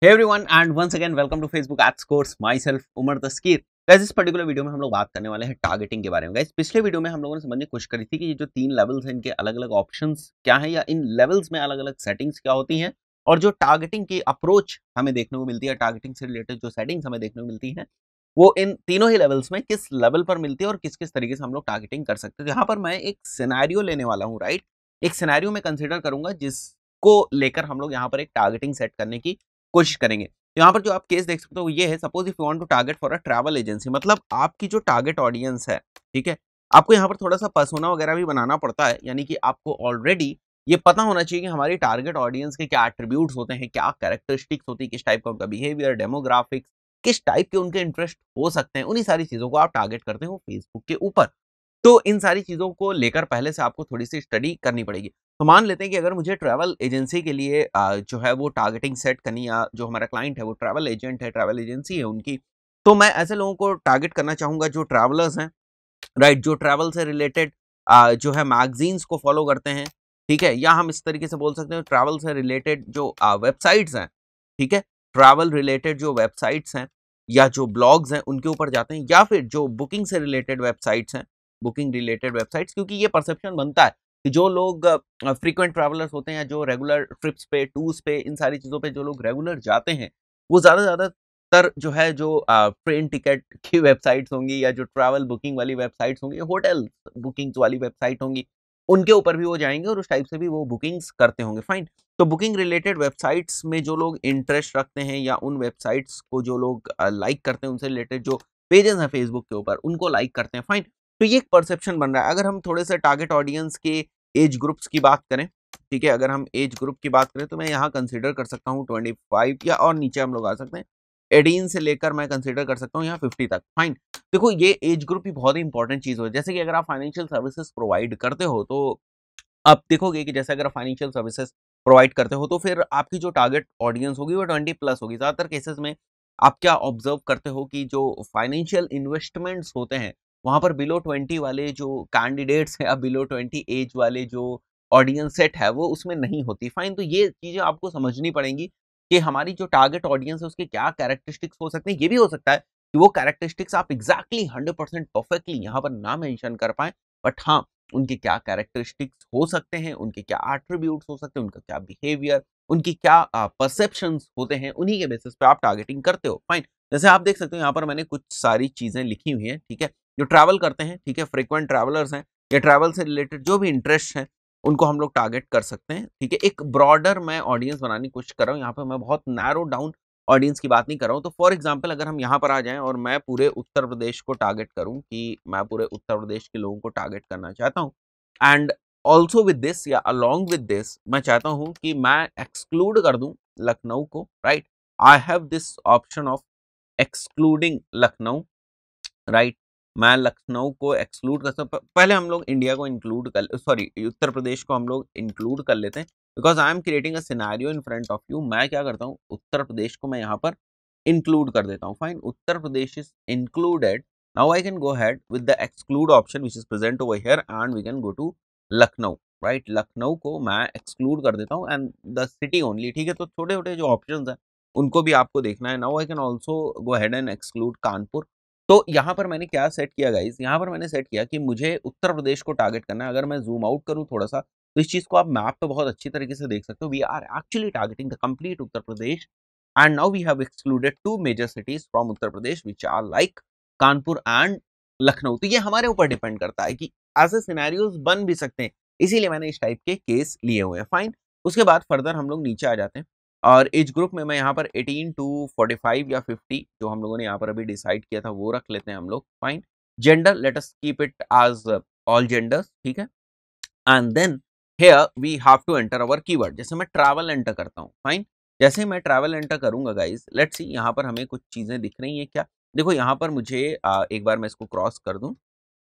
Hey everyone and once again welcome to Facebook Ads Course. Myself Umar Taskeer. Guys इस particular video में हम लोग बात करने वाले हैं टारगेटिंग के बारे में. गाइस पिछले वीडियो में हम लोगों ने समझने की कोशिश करी थी कि ये जो तीन लेवल्स हैं इनके अलग अलग ऑप्शंस क्या हैं या इन लेवल्स में अलग अलग सेटिंग्स क्या होती हैं और जो टारगेटिंग की अप्रोच हमें देखने को मिलती है, टारगेटिंग से रिलेटेड जो सेटिंग्स हमें देखने को मिलती हैं वो इन तीनों ही लेवल्स में किस लेवल पर मिलती है और किस किस तरीके से हम लोग टारगेटिंग कर सकते हैं. यहाँ पर मैं एक सिनेरियो लेने वाला हूँ, राइट. एक सिनेरियो में कंसिडर करूंगा जिसको लेकर हम लोग यहाँ पर एक टारगेटिंग सेट करने की कोशिश करेंगे. तो यहाँ पर जो आप केस देख सकते हो वो ये है, suppose if you want to target for a travel agency. मतलब आपकी जो टारगेट ऑडियंस है, ठीक है, आपको यहाँ पर थोड़ा सा पर्सोना वगैरह भी बनाना पड़ता है. यानी कि आपको ऑलरेडी ये पता होना चाहिए कि हमारी टारगेट ऑडियंस के क्या एट्रीब्यूट्स होते हैं, क्या कैरेक्टरिस्टिक्स होती है, किस टाइप का उनका बिहेवियर, डेमोग्राफिक्स, किस टाइप के उनके इंटरेस्ट हो सकते हैं. उन्हीं सारी चीजों को आप टारगेट करते हो फेसबुक के ऊपर. तो इन सारी चीज़ों को लेकर पहले से आपको थोड़ी-सी स्टडी करनी पड़ेगी. तो मान लेते हैं कि अगर मुझे ट्रैवल एजेंसी के लिए जो है वो टारगेटिंग सेट करनी, या जो हमारा क्लाइंट है वो ट्रैवल एजेंट है, ट्रैवल एजेंसी है उनकी, तो मैं ऐसे लोगों को टारगेट करना चाहूँगा जो ट्रैवलर्स हैं, राइट, जो ट्रैवल से रिलेटेड जो है मैगज़ीन्स को फ़ॉलो करते हैं, ठीक है? या हम इस तरीके से बोल सकते हैं ट्रैवल से रिलेटेड जो वेबसाइट्स हैं, ठीक है? ट्रैवल रिलेटेड जो वेबसाइट्स हैं या जो ब्लॉग्स हैं उनके ऊपर जाते हैं, या फिर जो बुकिंग से रिलेटेड वेबसाइट्स हैं, बुकिंग रिलेटेड वेबसाइट्स. क्योंकि ये परसेप्शन बनता है कि जो लोग फ्रीक्वेंट ट्रैवलर्स होते हैं या जो रेगुलर ट्रिप्स पे, टूर्स पे, इन सारी चीज़ों पे जो लोग रेगुलर जाते हैं, वो ज़्यादातर जो है जो ट्रेन टिकट की वेबसाइट्स होंगी या जो ट्रैवल बुकिंग वाली वेबसाइट्स होंगी, होटल बुकिंग्स वाली वेबसाइट होंगी, उनके ऊपर भी वो जाएँगे और उस टाइप से भी वो बुकिंग्स करते होंगे, फाइन. तो बुकिंग रिलेटेड वेबसाइट्स में जो लोग इंटरेस्ट रखते हैं या उन वेबसाइट्स को जो लोग लाइक करते हैं, उनसे रिलेटेड जो पेजेस हैं फेसबुक के ऊपर, उनको लाइक करते हैं, फाइन. तो ये एक परसेप्शन बन रहा है. अगर हम थोड़े से टारगेट ऑडियंस के एज ग्रुप्स की बात करें, ठीक है, अगर हम एज ग्रुप की बात करें तो मैं यहाँ कंसीडर कर सकता हूँ 25 या और नीचे हम लोग आ सकते हैं 18 से लेकर मैं कंसीडर कर सकता हूँ यहाँ 50 तक, फाइन. देखो ये एज ग्रुप भी बहुत ही इंपॉर्टेंट चीज़ हो, जैसे कि अगर आप फाइनेंशियल सर्विसेज प्रोवाइड करते हो तो आप देखोगे कि जैसे अगर आप फाइनेंशियल सर्विसेज प्रोवाइड करते हो तो फिर आपकी जो टारगेट ऑडियंस होगी वो 20 प्लस होगी. ज़्यादातर केसेस में आप क्या ऑब्जर्व करते हो कि जो फाइनेंशियल इन्वेस्टमेंट्स होते हैं वहाँ पर बिलो 20 वाले जो कैंडिडेट्स हैं, अब बिलो 20 एज वाले जो ऑडियंस सेट है वो उसमें नहीं होती, फाइन. तो ये चीज़ें आपको समझनी पड़ेंगी कि हमारी जो टारगेट ऑडियंस है उसके क्या कैरेक्टरिस्टिक्स हो सकते हैं. ये भी हो सकता है कि वो कैरेक्टरिस्टिक्स आप एग्जैक्टली 100% परफेक्टली यहाँ पर ना मेंशन कर पाए, बट हाँ, उनके क्या कैरेक्टरिस्टिक्स हो सकते हैं, उनके क्या एट्रीब्यूट्स हो सकते हैं, उनका क्या बिहेवियर, उनकी क्या परसेप्शंस होते हैं, उन्हीं के बेसिस पे आप टारगेटिंग करते हो, फाइन. जैसे आप देख सकते हो यहाँ पर मैंने कुछ सारी चीज़ें लिखी हुई हैं, ठीक है, जो ट्रैवल करते हैं, ठीक है, फ्रीक्वेंट ट्रैवलर्स हैं या ट्रैवल से रिलेटेड जो भी इंटरेस्ट है उनको हम लोग टारगेट कर सकते हैं, ठीक है. एक ब्रॉडर मैं ऑडियंस बनाने की कोशिश कर रहा हूँ, यहाँ पे मैं बहुत नैरो डाउन ऑडियंस की बात नहीं कर रहा हूँ. तो फॉर एग्जाम्पल अगर हम यहाँ पर आ जाएं और मैं पूरे उत्तर प्रदेश को टारगेट करूँ कि मैं पूरे उत्तर प्रदेश के लोगों को टारगेट करना चाहता हूँ, एंड ऑल्सो विद दिस या अलॉन्ग विद दिस मैं चाहता हूं कि मैं एक्सक्लूड कर दूं लखनऊ को, right. I have this option of excluding Lucknow, right. मैं लखनऊ को एक्सक्लूड कर सकता. पहले हम लोग इंडिया को इंक्लूड कर, सॉरी, उत्तर प्रदेश को हम लोग इंक्लूड कर लेते हैं because I am creating a scenario in front of you. मैं क्या करता हूँ, उत्तर प्रदेश को मैं यहाँ पर इंक्लूड कर देता हूँ, fine. Uttar Pradesh is included. Now I can go ahead with the exclude option which is present over here and we can go to Lucknow, right. Lucknow को मैं एक्सक्लूड कर देता हूँ एंड द सिटी ओनली, ठीक है. तो छोटे छोटे जो ऑप्शंस हैं उनको भी आपको देखना है. Now I can also go ahead and exclude Kanpur. तो यहाँ पर मैंने क्या सेट किया गाइज, यहाँ पर मैंने सेट किया कि मुझे उत्तर प्रदेश को टारगेट करना है. अगर मैं जूम आउट करूँ थोड़ा सा तो इस चीज को आप मैप पे बहुत अच्छी तरीके से देख सकते हो. We are actually targeting the complete Uttar Pradesh and now we have excluded two major cities from Uttar Pradesh which are like Kanpur and Lucknow. तो ये हमारे ऊपर डिपेंड करता है कि ऐसे सिनेरियोज बन भी सकते हैं, इसीलिए मैंने इस टाइप के केस लिए हुए हैं, फाइन. उसके बाद फर्दर हम लोग नीचे आ जाते हैं और एज ग्रुप में मैं यहाँ पर 18 टू 45 या 50 जो हम लोगों ने यहाँ पर अभी डिसाइड किया था वो रख लेते हैं हम लोग, fine. Gender let us keep it as all genders, ठीक है. And then here we have to enter our keyword. जैसे मैं ट्रैवल एंटर करता हूँ, फाइन. जैसे ही मैं ट्रैवल एंटर करूंगा गाइज, लेट्स सी यहाँ पर हमें कुछ चीजें दिख रही हैं क्या. देखो यहाँ पर मुझे एक बार मैं इसको क्रॉस कर दूं,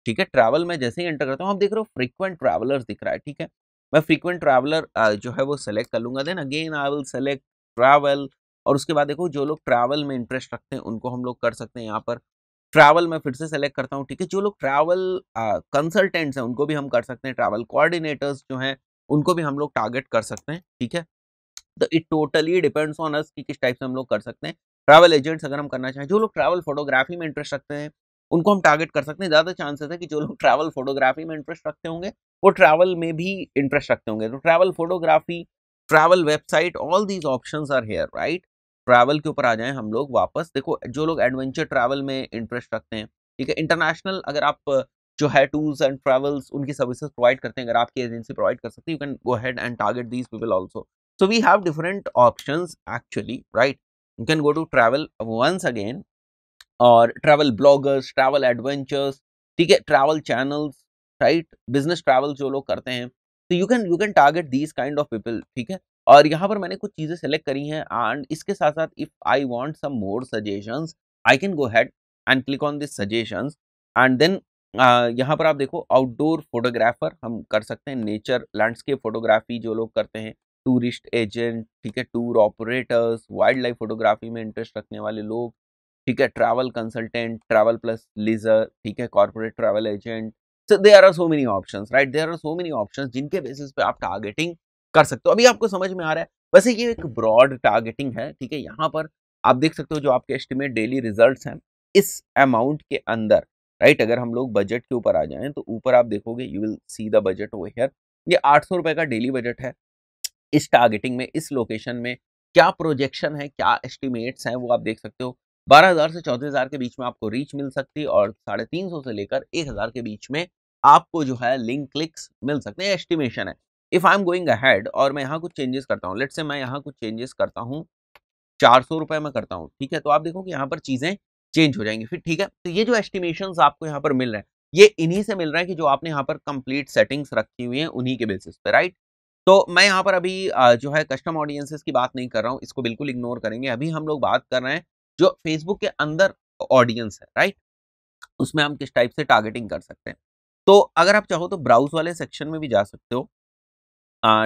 ठीक है. ट्रैवल में जैसे ही एंटर करता हूँ आप देख रहे हो फ्रीक्वेंट ट्रैवलर्स दिख रहा है, ठीक है. मैं फ्रीक्वेंट ट्रैवलर जो है वो सेलेक्ट कर लूंगा. Then again I will select travel और उसके बाद देखो जो लोग ट्रैवल में इंटरेस्ट रखते हैं उनको हम लोग कर सकते हैं यहाँ पर ट्रैवल में फिर से सेलेक्ट करता हूँ, ठीक है. जो लोग ट्रैवल कंसल्टेंट्स हैं उनको भी हम कर सकते हैं. ट्रैवल कोऑर्डिनेटर्स जो हैं उनको भी हम लोग टारगेट कर सकते हैं, ठीक है. तो it totally depends on us कि किस टाइप से हम लोग कर सकते हैं। ट्रैवल एजेंट्स अगर हम करना चाहें, जो लोग ट्रैवल फोटोग्राफी में इंटरेस्ट रखते हैं उनको हम टारगेट कर सकते हैं। ज़्यादा चांसेस है कि जो लोग ट्रैवल फोटोग्राफी में इंटरेस्ट रखते होंगे वो ट्रैवल में भी इंटरेस्ट रखते होंगे। तो travel photography, travel website, all these options are here, right. Travel के ऊपर आ जाएं हम लोग वापस। देखो, जो लोग एडवेंचर ट्रैवल में इंटरेस्ट रखते हैं, ठीक है, इंटरनेशनल अगर आप जो है टूर्स एंड ट्रैवल्स उनकी सर्विसेज प्रोवाइड करते हैं, अगर आपकी एजेंसी प्रोवाइड कर सकती है, you can go ahead and target these people also. So we have different options actually, right? You can go to travel once again, और ट्रैवल ब्लॉगर्स, ट्रैवल एडवेंचर्स, ठीक है, travel channels, right, business travel जो लोग करते हैं, तो you can target these kind of people, ठीक है। और यहाँ पर मैंने कुछ चीजें सेलेक्ट करी हैं, एंड इसके साथ साथ if I want some more suggestions, I can go head and click on this suggestions, and then यहाँ पर आप देखो आउटडोर फोटोग्राफर हम कर सकते हैं, नेचर लैंडस्केप फोटोग्राफी जो लोग करते हैं, टूरिस्ट एजेंट, ठीक है, tour operators, wildlife photography में इंटरेस्ट रखने वाले लोग, ठीक है, travel consultant, travel plus leisure, ठीक है, corporate travel agent. So there are so many options, right, there are so many options जिनके बेसिस पे आप टारगेटिंग कर सकते हो। अभी आपको समझ में आ रहा है। वैसे ये एक ब्रॉड टारगेटिंग है, ठीक है। यहाँ पर आप देख सकते हो जो आपके एस्टिमेट डेली रिजल्ट्स हैं इस अमाउंट के अंदर, राइट। अगर हम लोग बजट के ऊपर आ जाएं तो ऊपर आप देखोगे, you will see the budget over here. ये 800 रुपए का डेली बजट है इस टारगेटिंग में, इस लोकेशन में। क्या प्रोजेक्शन है, क्या एस्टिमेट्स हैं, वो आप देख सकते हो। 12,000 से 34,000 के बीच में आपको रीच मिल सकती है, और 350 से लेकर 1,000 के बीच में आपको जो है लिंक क्लिक्स मिल सकते हैं, एस्टिमेशन है। If I am going ahead और मैं यहाँ कुछ चेंजेस करता हूँ, लेट्स से मैं यहाँ कुछ चेंजेस करता हूँ, 400 रुपए में करता हूँ, ठीक है, तो आप देखो कि यहाँ पर चीजें चेंज हो जाएंगी फिर, ठीक है। तो ये जो एस्टिमेशंस आपको यहाँ पर मिल रहे हैं, ये इन्हीं से मिल रहा है कि जो आपने यहाँ पर कंप्लीट सेटिंग्स रखी हुई हैं उन्हीं के बेसिस पे, राइट। तो मैं यहाँ पर अभी जो है कस्टम ऑडियंसेस की बात नहीं कर रहा हूँ, इसको बिल्कुल इग्नोर करेंगे। अभी हम लोग बात कर रहे हैं जो फेसबुक के अंदर ऑडियंस है, राइट, उसमें हम किस टाइप से टारगेटिंग कर सकते हैं। तो अगर आप चाहो तो ब्राउज वाले सेक्शन में भी जा सकते हो,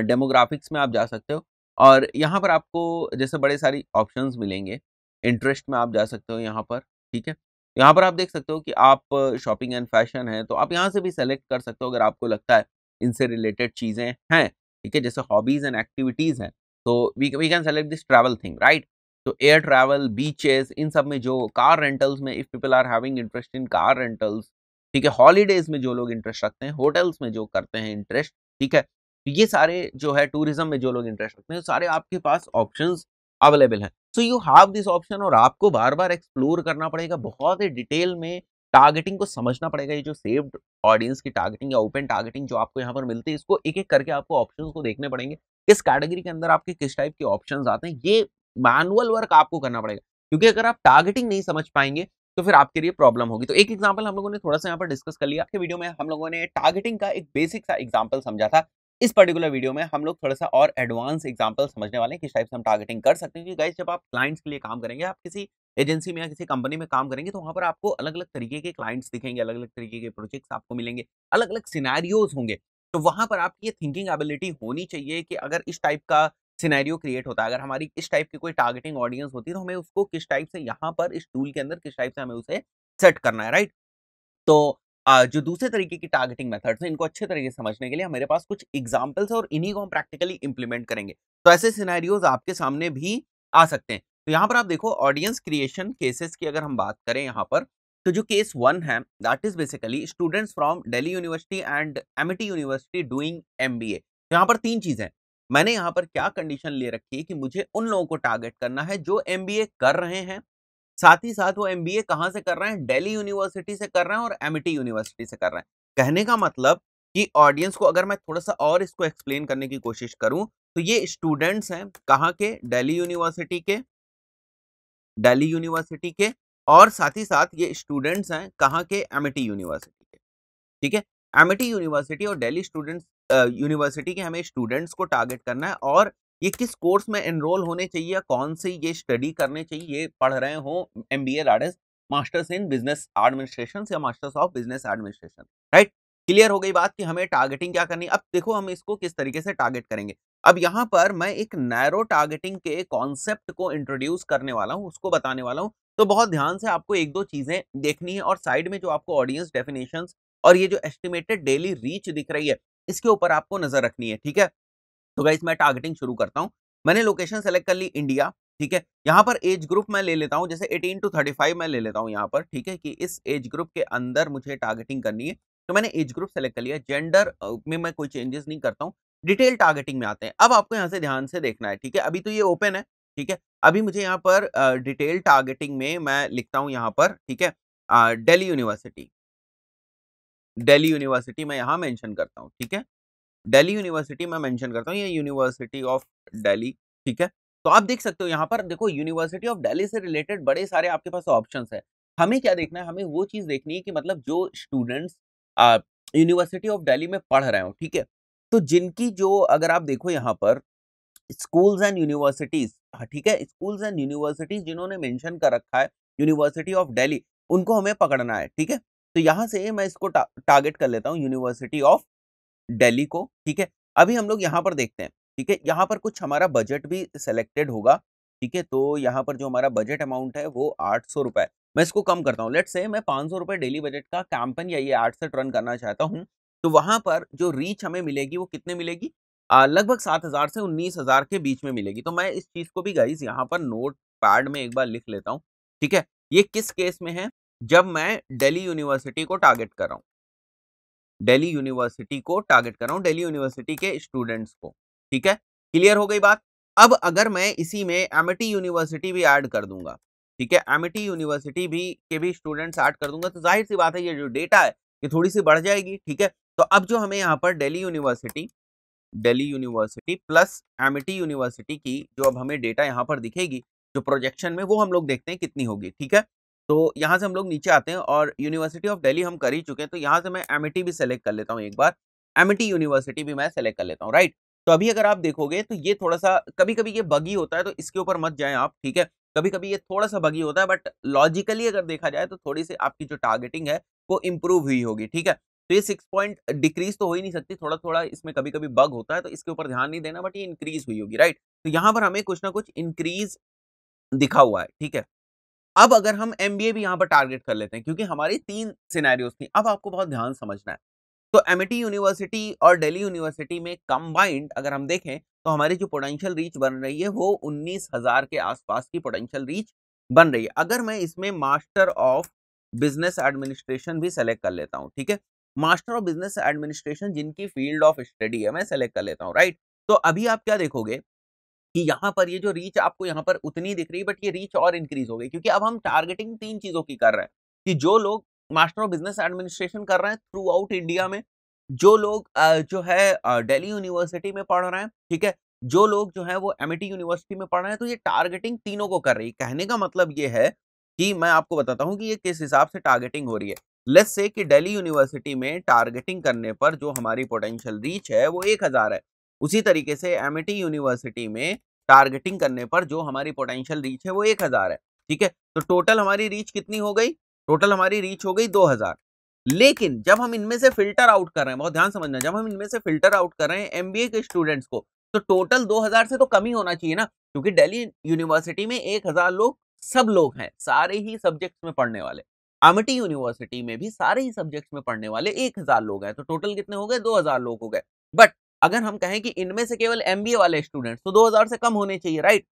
डेमोग्राफिक्स में आप जा सकते हो, और यहाँ पर आपको जैसे बड़े सारी ऑप्शंस मिलेंगे। इंटरेस्ट में आप जा सकते हो यहाँ पर, ठीक है। यहाँ पर आप देख सकते हो कि आप शॉपिंग एंड फैशन है, तो आप यहाँ से भी सेलेक्ट कर सकते हो अगर आपको लगता है इनसे रिलेटेड चीज़ें हैं, ठीक है, जैसे हॉबीज एंड एक्टिविटीज़ हैं, तो we can select this travel thing, right. तो एयर ट्रैवल, बीचेस, इन सब में, जो कार रेंटल्स में, if people are having interest in car rentals, ठीक है, हॉलीडेज में जो लोग इंटरेस्ट रखते हैं, होटल्स में जो करते हैं इंटरेस्ट, ठीक है, तो ये सारे जो है टूरिज्म में जो लोग इंटरेस्ट रखते हैं, सारे आपके पास ऑप्शंस अवेलेबल हैं। So you have this option, और आपको बार-बार एक्सप्लोर करना पड़ेगा, बहुत ही डिटेल में टारगेटिंग को समझना पड़ेगा। ये जो सेव्ड ऑडियंस की टारगेटिंग या ओपन टारगेटिंग जो आपको यहाँ पर मिलती है, इसको एक-एक करके आपको ऑप्शंस को देखने पड़ेंगे। किस कैटेगरी के अंदर आपके किस टाइप के ऑप्शंस आते हैं, ये मैनुअल वर्क आपको करना पड़ेगा। क्योंकि अगर आप टारगेटिंग नहीं समझ पाएँगे, तो फिर आपके लिए प्रॉब्लम होगी। तो एक एग्जांपल हम लोगों ने थोड़ा-सा यहाँ पर डिस्कस कर लिया। आज के वीडियो में हम लोगों ने टारगेटिंग का एक बेसिक सा एग्जांपल समझा था। इस पर्टिकुलर वीडियो में हम लोग थोड़ा-सा और एडवांस एग्जांपल समझने वाले हैं, किस टाइप से हम टारगेटिंग कर सकते हैं। क्योंकि गाइस, जब आप क्लाइंट्स के लिए काम करेंगे, आप किसी एजेंसी में या किसी कंपनी में काम करेंगे, तो वहाँ पर आपको अलग-अलग तरीके के क्लाइंट्स दिखेंगे, अलग-अलग तरीके के प्रोजेक्ट्स आपको मिलेंगे, अलग-अलग सिनेरियोज़ होंगे। तो वहाँ पर आपकी ये थिंकिंग एबिलिटी होनी चाहिए कि अगर इस टाइप का सिनेरियो क्रिएट होता है, अगर हमारी इस टाइप की कोई टारगेटिंग ऑडियंस होती है, तो हमें उसको किस टाइप से यहाँ पर इस टूल के अंदर किस टाइप से हमें उसे सेट करना है, राइट? तो जो दूसरे तरीके की टारगेटिंग मेथड्स हैं, इनको अच्छे तरीके से समझने के लिए मेरे पास कुछ एग्जांपल्स हैं, और इन्हीं को हम प्रैक्टिकली इंप्लीमेंट करेंगे। तो ऐसे सिनेरियोज आपके सामने भी आ सकते हैं। तो यहाँ पर आप देखो, ऑडियंस क्रिएशन केसेस की अगर हम बात करें यहाँ पर, तो जो केस 1 है, that is basically students from Delhi university and Amity university doing MBA. तो यहाँ पर 3 चीजें हैं। मैंने यहाँ पर क्या कंडीशन ले रखी है कि मुझे उन लोगों को टारगेट करना है जो एमबीए कर रहे हैं, साथ ही साथ वो एमबीए कहाँ से कर रहे हैं, दिल्ली यूनिवर्सिटी से कर रहे हैं और एमिटी यूनिवर्सिटी से कर रहे हैं। कहने का मतलब कि ऑडियंस को अगर मैं थोड़ा-सा और इसको एक्सप्लेन करने की कोशिश करूँ, तो ये स्टूडेंट्स हैं कहाँ के, दिल्ली यूनिवर्सिटी के, और साथ ही साथ ये स्टूडेंट्स हैं कहाँ के, एमिटी यूनिवर्सिटी के। ठीक है? एमिटी यूनिवर्सिटी और दिल्ली यूनिवर्सिटी के हमें स्टूडेंट्स को टारगेट करना है, और ये किस कोर्स में एनरोल होने चाहिए, कौन सी ये स्टडी करने चाहिए, ये पढ़ रहे हो MBA, that is masters in business administration या masters of business administration, right. Clear हो गई बात कि हमें टारगेटिंग क्या करनी है। अब देखो हम इसको किस तरीके से टारगेट करेंगे। अब यहाँ पर मैं एक नैरो टारगेटिंग के कॉन्सेप्ट को इंट्रोड्यूस करने वाला हूँ, उसको बताने वाला हूँ। तो बहुत ध्यान से आपको एक दो चीजें देखनी है, और साइड में जो आपको ऑडियंस डेफिनेशन और ये जो एस्टिमेटेड डेली रीच दिख रही है, इसके ऊपर आपको नजर रखनी है, ठीक है। तो गाइस, मैं टारगेटिंग शुरू करता हूँ। मैंने लोकेशन सेलेक्ट कर ली इंडिया, ठीक है। यहाँ पर एज ग्रुप मैं ले लेता हूँ, जैसे 18 to 35 मैं ले लेता हूँ यहाँ पर, ठीक है, कि इस एज ग्रुप के अंदर मुझे टारगेटिंग करनी है। तो मैंने एज ग्रुप सेलेक्ट कर लिया। जेंडर में मैं कोई चेंजेस नहीं करता हूँ। डिटेल टारगेटिंग में आते हैं। अब आपको यहाँ से ध्यान से देखना है, ठीक है। अभी तो ये ओपन है, ठीक है। अभी मुझे यहाँ पर डिटेल टारगेटिंग में मैं लिखता हूँ यहाँ पर, ठीक है, दिल्ली यूनिवर्सिटी। दिल्ली यूनिवर्सिटी मैं यहाँ मेंशन करता हूँ, ठीक है। दिल्ली यूनिवर्सिटी मैं मेंशन करता हूँ, ये यूनिवर्सिटी ऑफ दिल्ली, ठीक है। तो आप देख सकते हो यहाँ पर, देखो यूनिवर्सिटी ऑफ दिल्ली से रिलेटेड बड़े सारे आपके पास ऑप्शंस है। हमें क्या देखना है, हमें वो चीज़ देखनी है कि मतलब जो स्टूडेंट्स यूनिवर्सिटी ऑफ दिल्ली में पढ़ रहे हो, ठीक है। तो जिनकी जो अगर आप देखो यहाँ पर स्कूल्स एंड यूनिवर्सिटीज, ठीक है, स्कूल्स एंड यूनिवर्सिटीज जिन्होंने मेंशन कर रखा है यूनिवर्सिटी ऑफ दिल्ली, उनको हमें पकड़ना है, ठीक है। तो यहाँ से मैं इसको टारगेट कर लेता हूँ यूनिवर्सिटी ऑफ दिल्ली को, ठीक है। अभी हम लोग यहाँ पर देखते हैं, ठीक है, यहाँ पर कुछ हमारा बजट भी सिलेक्टेड होगा, ठीक है। तो यहाँ पर जो हमारा बजट अमाउंट है वो 800 रुपए। मैं इसको कम करता हूँ, लेट्स से मैं 500 रुपए डेली बजट का कैंपेन या ये एड सेट रन करना चाहता हूँ। तो वहां पर जो रीच हमें मिलेगी वो कितने मिलेगी, लगभग 7,000 से 19,000 के बीच में मिलेगी। तो मैं इस चीज को भी गाइस यहाँ पर नोट पैड में एक बार लिख लेता हूँ, ठीक है। ये किस केस में है, जब मैं दिल्ली यूनिवर्सिटी को टारगेट कर रहा हूँ, दिल्ली यूनिवर्सिटी को टारगेट कर रहा हूँ, दिल्ली यूनिवर्सिटी के स्टूडेंट्स को, ठीक है। क्लियर हो गई बात। अब अगर मैं इसी में एमिटी यूनिवर्सिटी भी ऐड कर दूंगा, ठीक है, एमिटी यूनिवर्सिटी भी के भी स्टूडेंट्स ऐड कर दूंगा, तो जाहिर सी बात है ये जो डेटा है ये थोड़ी सी बढ़ जाएगी, ठीक है। तो अब जो हमें यहाँ पर Delhi university plus Amity university की जो अब हमें डेटा यहाँ पर दिखेगी जो प्रोजेक्शन में, वो हम लोग देखते हैं कितनी होगी, ठीक है। तो यहाँ से हम लोग नीचे आते हैं और यूनिवर्सिटी ऑफ दिल्ली हम कर ही चुके हैं, तो यहाँ से मैं एमिटी भी सेलेक्ट कर लेता हूँ एक बार। एमिटी यूनिवर्सिटी भी मैं सेलेक्ट कर लेता हूँ, राइट। तो अभी अगर आप देखोगे तो ये थोड़ा सा कभी कभी ये बगी होता है, तो इसके ऊपर मत जाएं आप, ठीक है। कभी कभी ये थोड़ा सा बगी होता है, बट लॉजिकली अगर देखा जाए तो थोड़ी सी आपकी जो टारगेटिंग है वो इंप्रूव हुई होगी, ठीक है। तो ये 6 पॉइंट डिक्रीज तो हो ही नहीं सकती, थोड़ा थोड़ा इसमें कभी कभी बग होता है, तो इसके ऊपर ध्यान नहीं देना, बट ये इंक्रीज हुई होगी, राइट। तो यहाँ पर हमें कुछ ना कुछ इंक्रीज दिखा हुआ है, ठीक है। अब अगर हम एमबीए भी यहाँ पर टारगेट कर लेते हैं, क्योंकि हमारी 3 सिनेरियोस थी, अब आपको बहुत ध्यान समझना है। तो एमिटी यूनिवर्सिटी और दिल्ली यूनिवर्सिटी में कंबाइंड अगर हम देखें तो हमारी जो पोटेंशियल रीच बन रही है वो 19,000 के आसपास की पोटेंशियल रीच बन रही है। अगर मैं इसमें मास्टर ऑफ बिजनेस एडमिनिस्ट्रेशन भी सेलेक्ट कर लेता हूँ, ठीक है, मास्टर ऑफ बिजनेस एडमिनिस्ट्रेशन जिनकी फील्ड ऑफ स्टडी है मैं सेलेक्ट कर लेता हूँ, राइट। तो अभी आप क्या देखोगे कि यहाँ पर ये जो रीच आपको यहाँ पर उतनी दिख रही है, बट ये रीच और इंक्रीज हो गई, क्योंकि अब हम टारगेटिंग 3 चीजों की कर रहे हैं कि जो लोग मास्टर ऑफ बिजनेस एडमिनिस्ट्रेशन कर रहे हैं थ्रू आउट इंडिया में, जो लोग जो है दिल्ली यूनिवर्सिटी में पढ़ रहे हैं, ठीक है, जो लोग जो है वो एमिटी यूनिवर्सिटी में पढ़ रहे हैं, तो ये टारगेटिंग तीनों को कर रही है। कहने का मतलब ये है कि मैं आपको बताता हूँ कि ये किस हिसाब से टारगेटिंग हो रही है। लेट्स से कि दिल्ली यूनिवर्सिटी में टारगेटिंग करने पर जो हमारी पोटेंशियल रीच है वो 1,000 है। उसी तरीके से एमिटी यूनिवर्सिटी में टारगेटिंग करने पर जो हमारी पोटेंशियल रीच है वो 1,000 है, ठीक है। तो टोटल हमारी रीच कितनी हो गई, टोटल हमारी रीच हो गई 2,000। लेकिन जब हम इनमें से फिल्टर आउट कर रहे हैं, बहुत ध्यान समझना, जब हम इनमें से फिल्टर आउट कर रहे हैं एमबीए के स्टूडेंट्स को, तो टोटल 2,000 से तो कम ही होना चाहिए ना, क्योंकि दिल्ली यूनिवर्सिटी में 1,000 लोग सब लोग हैं, सारे ही सब्जेक्ट्स में पढ़ने वाले। अमिटी यूनिवर्सिटी में भी सारे ही सब्जेक्ट्स में पढ़ने वाले 1,000 लोग हैं, तो टोटल कितने हो गए, 2,000 लोग हो गए। बट अगर हम कहें कि इनमें से केवल एमबीए वाले स्टूडेंट्स, तो 2,000 से कम होने चाहिए, राइट।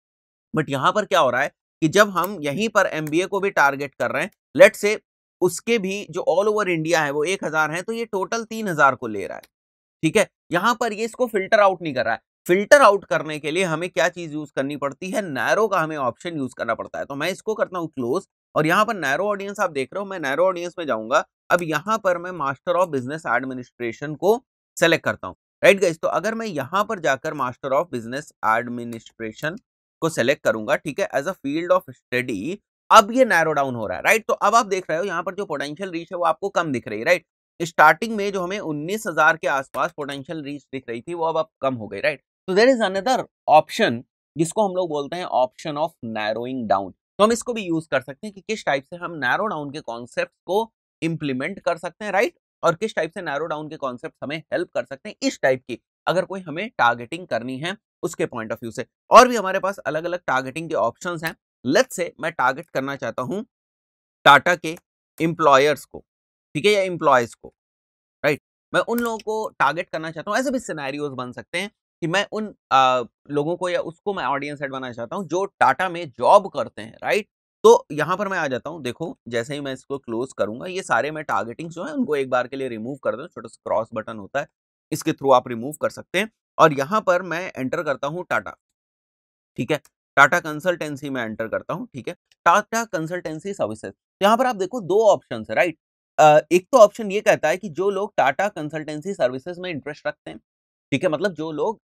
बट यहां पर क्या हो रहा है कि जब हम यहीं पर एमबीए को भी टारगेट कर रहे हैं, लेट से उसके भी जो ऑल ओवर इंडिया है वो 1,000 है, तो ये टोटल 3,000 को ले रहा है, ठीक है। यहां पर ये इसको फिल्टर आउट नहीं कर रहा है। फिल्टर आउट करने के लिए हमें क्या चीज यूज करनी पड़ती है, नैरो का हमें ऑप्शन यूज करना पड़ता है। तो मैं इसको करता हूं क्लोज, और यहां पर नैरो ऑडियंस आप देख रहे हो, मैं नैरो ऑडियंस में जाऊंगा। अब यहां पर मैं मास्टर ऑफ बिजनेस एडमिनिस्ट्रेशन को सेलेक्ट करता हूं, राइट गाइस। तो अगर मैं यहां पर जाकर मास्टर ऑफ बिजनेस एडमिनिस्ट्रेशन को सेलेक्ट करूंगा, ठीक है, as a field of study, अब ये नैरो डाउन हो रहा है, राइट। तो अब आप देख रहे हो यहाँ पर जो पोटेंशियल रीच है वो आपको कम दिख रही है, राइट। स्टार्टिंग में जो हमें 19,000 के आसपास पोटेंशियल रीच दिख रही थी वो अब कम हो गई, राइट। तो देयर इज अनदर ऑप्शन जिसको हम लोग बोलते हैं ऑप्शन ऑफ नैरोइंग डाउन। तो हम इसको भी यूज कर सकते हैं कि किस टाइप से हम नैरो डाउन के कॉन्सेप्ट को इंप्लीमेंट कर सकते हैं, राइट, और किस टाइप से नैरो डाउन के कॉन्सेप्ट हमें हेल्प कर सकते हैं इस टाइप की, अगर कोई हमें टारगेटिंग करनी है उसके पॉइंट ऑफ व्यू से। और भी हमारे पास अलग अलग टारगेटिंग के ऑप्शंस हैं। लेट्स से मैं टारगेट करना चाहता हूं टाटा के एम्प्लॉयर्स को, ठीक है, या एम्प्लॉयज को, राइट। मैं उन लोगों को टारगेट करना चाहता हूं, ऐसे भी सिनेरियोज बन सकते हैं कि मैं उन लोगों को या उसको मैं ऑडियंस सेट बनाना चाहता हूँ जो टाटा में जॉब करते हैं, राइट? तो यहाँ पर मैं आ जाता हूँ, देखो जैसे ही मैं इसको क्लोज़ करूँगा, ये सारे मैं टारगेटिंग्स जो है उनको एक बार के लिए रिमूव कर दूँ, छोटा-सा क्रॉस बटन होता है, इसके थ्रू आप रिमूव कर सकते हैं और यहाँ पर मैं एंटर करता हूँ टाटा, ठीक है? टाटा कंसल्टेंसी में एंटर करता हूँ, ठीक है? टाटा कंसल्टेंसी सर्विसेज़, यहाँ पर आप देखो 2 ऑप्शंस है, राइट? एक तो ऑप्शन ये कहता है कि जो लोग टाटा कंसल्टेंसी सर्विसेज़ में इंटरेस्ट रखते हैं, ठीक है? मतलब जो लोग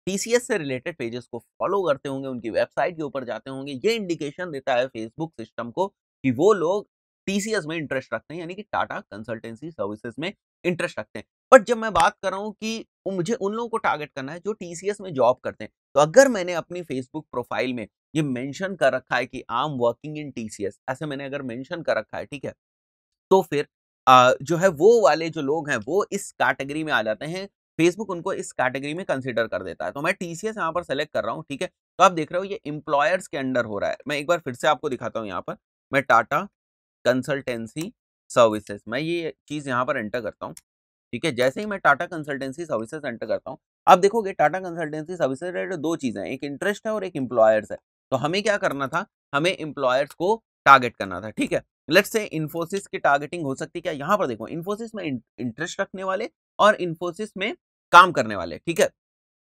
टीसीएस से रिलेटेड पेजेस को फॉलो करते होंगे, उनकी वेबसाइट के ऊपर जाते होंगे, ये इंडिकेशन देता है फेसबुक सिस्टम को कि वो लोग टीसीएस में इंटरेस्ट रखते हैं, यानी कि टाटा कंसल्टेंसी सर्विसेज में इंटरेस्ट रखते हैं। बट जब मैं बात कर रहा हूँ कि मुझे उन लोगों को टारगेट करना है जो टीसीएस में जॉब करते हैं, तो अगर मैंने अपनी फेसबुक प्रोफाइल में ये मेंशन कर रखा है कि I am working in TCS, ऐसे मैंने अगर मेंशन कर रखा है, ठीक है? तो फिर जो है वो वाले जो लोग हैं वो इस कैटेगरी में आ जाते हैं। फेसबुक उनको इस कैटेगरी में कंसीडर कर देता है। तो मैं टीसीएस यहाँ पर सेलेक्ट कर रहा हूँ, ठीक है? तो आप देख रहे हो ये एम्प्लॉयर्स के अंडर हो रहा है। मैं एक बार फिर से आपको दिखाता हूँ यहाँ पर। मैं टाटा कंसल्टेंसी सर्विसेज़, मैं ये चीज़ यहाँ पर एंटर करता हूँ, ठीक है? जैसे ही मैं टाटा कंसल्टेंसी सर्विसेज़ एंटर करता हूँ, आप देखोगे टाटा कंसल्टेंसी सर्विसेज़ रिलेटेड 2 चीज़ें हैं, एक इंटरेस्ट है और एक एम्प्लॉयर्स है। तो हमें क्या करना था? हमें एम्प्लॉयर्स को टारगेट करना था, ठीक है? लेट्स से इन्फोसिस की टारगेटिंग हो सकती है क्या? यहाँ पर देखो इन्फोसिस में इंटरेस्ट रखने वाले और इन्फोसिस में काम करने वाले, ठीक है?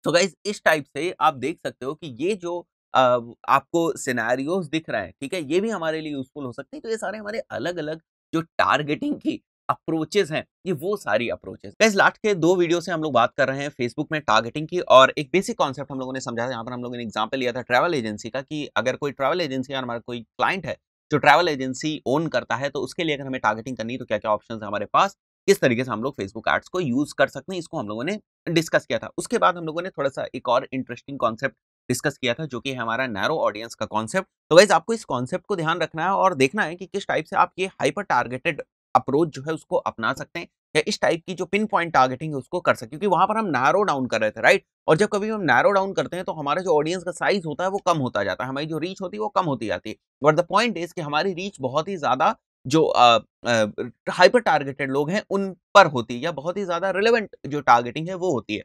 तो गाइज़ इस टाइप से आप देख सकते हो कि ये जो अ, आपको सिनेरियोज़ दिख रहे हैं, ठीक है? ये भी हमारे लिए यूज़फुल हो सकते हैं। तो ये सारे हमारे अलग-अलग जो टारगेटिंग की अप्रोचेज़ हैं, ये वो सारी अप्रोचेज़। गाइज़ लास्ट के 2 वीडियो से हम लोग बात कर रहे हैं फेसबुक में टारगेटिंग की और एक बेसिक कॉन्सेप्ट हम लोगों ने समझा था। यहाँ पर हम लोगों ने एग्ज़ाम्पल लिया था ट्रैवल एजेंसी का कि अगर कोई ट्रैवल एजेंसी या हमारा कोई क्लाइंट है, जो ट्रैवल एजेंसी ओन करता है, तो उसके लिए अगर हमें टारगेटिंग करनी है, तो क्या-क्या ऑप्शंस हैं हमारे पास? किस तरीके से हम लोग फेसबुक एड्स को यूज़ कर सकते हैं, इसको हम लोगों ने डिस्कस किया था। उसके बाद हम लोगों ने थोड़ा-सा एक और इंटरेस्टिंग कॉन्सेप्ट डिस्कस किया था, जो कि है हमारा नैरो ऑडियंस का कॉन्सेप्ट। तो गाइज़ आपको इस कॉन्सेप्ट को ध्यान रखना है और देखना है कि किस टाइप से आप ये हाइपर टारगेटेड अप्रोच जो है उसको अपना सकते हैं या इस टाइप की जो पिन पॉइंट टारगेटिंग है उसको कर सकते हैं। क्योंकि वहाँ पर हम नैरो डाउन कर रहे थे, राइट? और जब कभी हम नैरो डाउन करते हैं तो हमारा जो ऑडियंस का साइज़ होता है वो कम होता जाता है, हमारी जो रीच होती है वो कम होती जाती है। बट द पॉइंट इज़ कि हमारी रीच बहुत ही ज़्यादा जो हाइपर टारगेटेड लोग हैं उन पर होती है या बहुत ही ज़्यादा रिलेवेंट जो टारगेटिंग है वो होती है।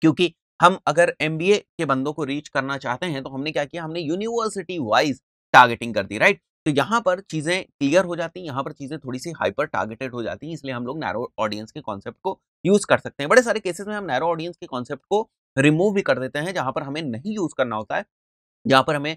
क्योंकि हम अगर एमबीए के बंदों को रीच करना चाहते हैं, तो हमने क्या किया, हमने यूनिवर्सिटी वाइज़ टारगेटिंग कर दी, राइट? तो यहाँ पर चीज़ें क्लियर हो जाती हैं, यहाँ पर चीज़ें थोड़ी-सी हाइपर टारगेटेड हो जाती हैं, इसलिए हम लोग नैरो ऑडियंस के कॉन्सेप्ट को यूज़ कर सकते हैं। बड़े सारे केसेज़ में हम नैरो ऑडियंस के कॉन्सेप्ट को रिमूव भी कर देते हैं, जहाँ पर हमें नहीं यूज़ करना होता है। जहाँ पर हमें